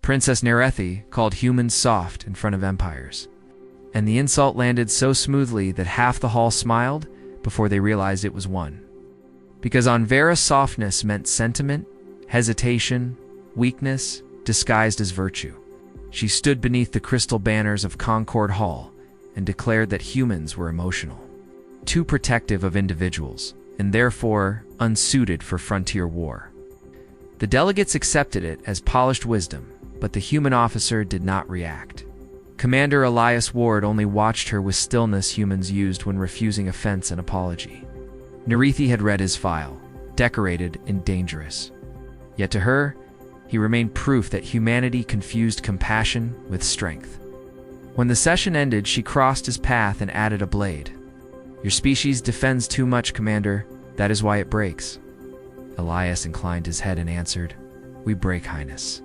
Princess Nerethi called humans soft in front of empires. And the insult landed so smoothly that half the hall smiled before they realized it was one. Because on Vera, softness meant sentiment, hesitation, weakness, disguised as virtue. She stood beneath the crystal banners of Concord Hall and declared that humans were emotional, too protective of individuals, and therefore unsuited for frontier war. The delegates accepted it as polished wisdom, but the human officer did not react. Commander Elias Ward only watched her with stillness humans used when refusing offense and apology. Nerethi had read his file, decorated and dangerous. Yet to her, he remained proof that humanity confused compassion with strength. When the session ended, she crossed his path and added a blade. "Your species defends too much, Commander. That is why it breaks." Elias inclined his head and answered, "We break, Highness.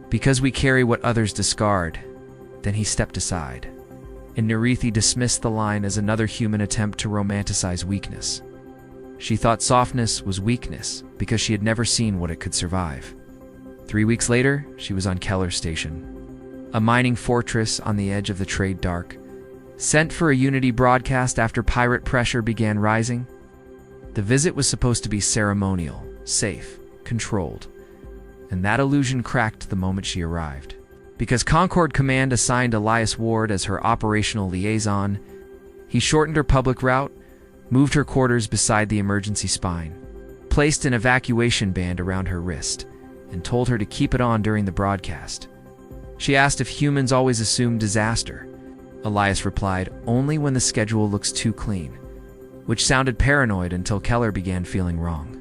Because we carry what others discard." Then he stepped aside, and Nerethi dismissed the line as another human attempt to romanticize weakness. She thought softness was weakness because she had never seen what it could survive. 3 weeks later, she was on Keller Station, a mining fortress on the edge of the Trade Dark, sent for a Unity broadcast after pirate pressure began rising. The visit was supposed to be ceremonial, safe, controlled, and that illusion cracked the moment she arrived. Because Concord Command assigned Elias Ward as her operational liaison, he shortened her public route, moved her quarters beside the emergency spine, placed an evacuation band around her wrist, and told her to keep it on during the broadcast. She asked if humans always assume disaster. Elias replied, "Only when the schedule looks too clean," which sounded paranoid until Keller began feeling wrong.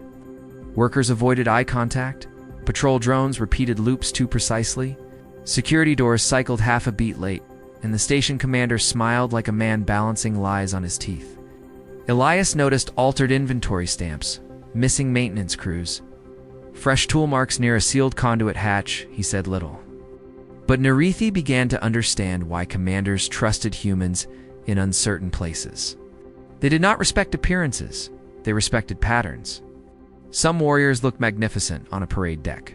Workers avoided eye contact, patrol drones repeated loops too precisely, security doors cycled half a beat late, and the station commander smiled like a man balancing lies on his teeth. Elias noticed altered inventory stamps, missing maintenance crews, fresh tool marks near a sealed conduit hatch. He said little. But Nerethi began to understand why commanders trusted humans in uncertain places. They did not respect appearances, they respected patterns. Some warriors look magnificent on a parade deck.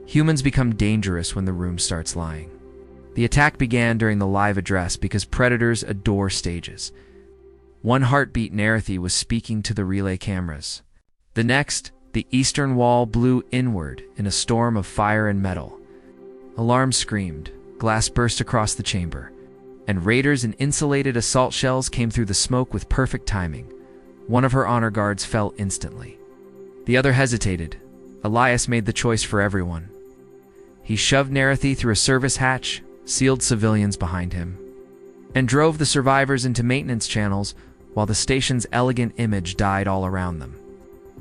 Humans become dangerous when the room starts lying. The attack began during the live address because predators adore stages. One heartbeat, Nerethi was speaking to the relay cameras. The next, the eastern wall blew inward in a storm of fire and metal. Alarms screamed, glass burst across the chamber, and raiders in insulated assault shells came through the smoke with perfect timing. One of her honor guards fell instantly. The other hesitated. Elias made the choice for everyone. He shoved Nerethi through a service hatch, sealed civilians behind him, and drove the survivors into maintenance channels while the station's elegant image died all around them.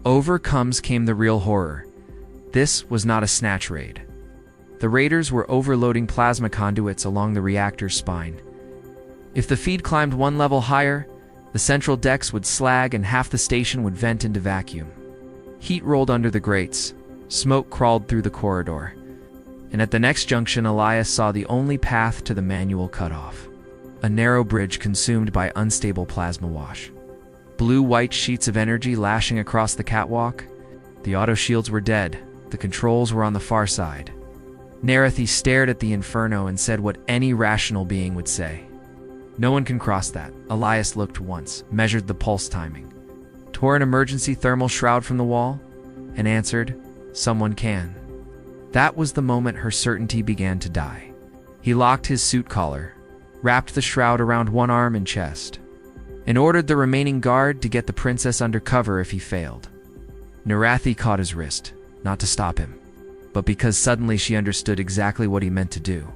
Over comes came the real horror. This was not a snatch raid. The raiders were overloading plasma conduits along the reactor's spine. If the feed climbed one level higher, the central decks would slag and half the station would vent into vacuum. Heat rolled under the grates, smoke crawled through the corridor, and at the next junction Elias saw the only path to the manual cutoff. A narrow bridge consumed by unstable plasma wash. Blue-white sheets of energy lashing across the catwalk. The auto shields were dead. The controls were on the far side. Nerethi stared at the inferno and said what any rational being would say. "No one can cross that." Elias looked once, measured the pulse timing, tore an emergency thermal shroud from the wall, and answered, "Someone can." That was the moment her certainty began to die. He locked his suit collar, wrapped the shroud around one arm and chest, and ordered the remaining guard to get the princess under cover if he failed. Nerethi caught his wrist, not to stop him, but because suddenly she understood exactly what he meant to do.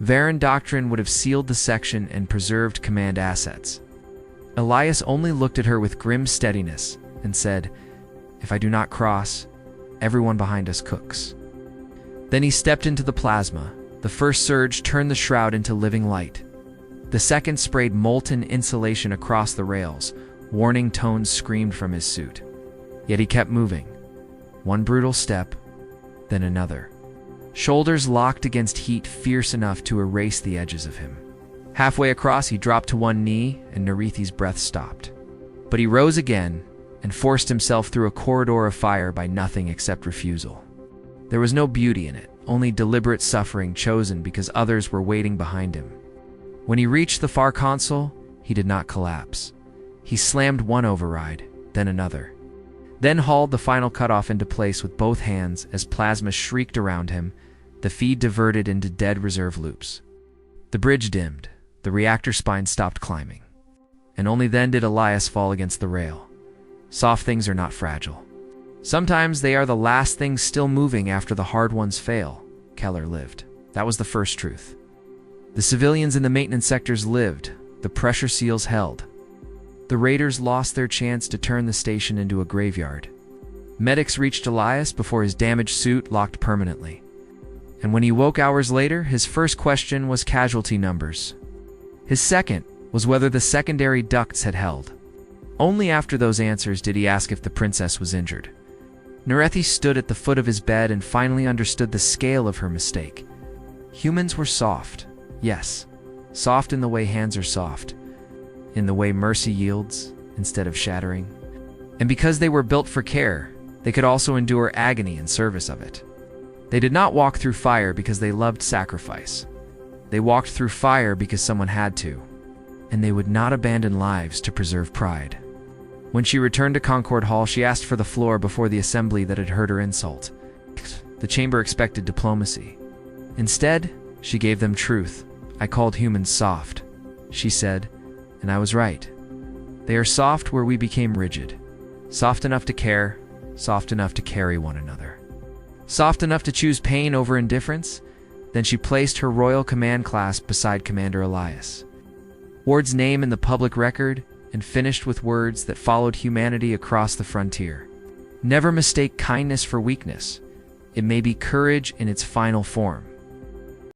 Varan doctrine would have sealed the section and preserved command assets. Elias only looked at her with grim steadiness and said, "If I do not cross, everyone behind us cooks." Then he stepped into the plasma. The first surge turned the shroud into living light. The second sprayed molten insulation across the rails. Warning tones screamed from his suit. Yet he kept moving. One brutal step, then another. Shoulders locked against heat fierce enough to erase the edges of him. Halfway across, he dropped to one knee, and Nerethi's breath stopped. But he rose again and forced himself through a corridor of fire by nothing except refusal. There was no beauty in it, only deliberate suffering chosen because others were waiting behind him. When he reached the far console, he did not collapse. He slammed one override, then another. Then hauled the final cutoff into place with both hands as plasma shrieked around him, the feed diverted into dead reserve loops. The bridge dimmed, the reactor spine stopped climbing. And only then did Elias fall against the rail. Soft things are not fragile. Sometimes they are the last things still moving after the hard ones fail. Keller lived. That was the first truth. The civilians in the maintenance sectors lived. The pressure seals held. The raiders lost their chance to turn the station into a graveyard. Medics reached Elias before his damaged suit locked permanently. And when he woke hours later, his first question was casualty numbers. His second was whether the secondary ducts had held. Only after those answers did he ask if the princess was injured. Narethi stood at the foot of his bed and finally understood the scale of her mistake. Humans were soft, yes, soft in the way hands are soft, in the way mercy yields instead of shattering. And because they were built for care, they could also endure agony in service of it. They did not walk through fire because they loved sacrifice. They walked through fire because someone had to, and they would not abandon lives to preserve pride. When she returned to Concord Hall, she asked for the floor before the assembly that had heard her insult. The chamber expected diplomacy. Instead, she gave them truth. I called humans soft, she said, and I was right. They are soft where we became rigid. Soft enough to care, soft enough to carry one another. Soft enough to choose pain over indifference. Then she placed her royal command clasp beside Commander Elias. Ward's name in the public record, and finished with words that followed humanity across the frontier. Never mistake kindness for weakness. It may be courage in its final form.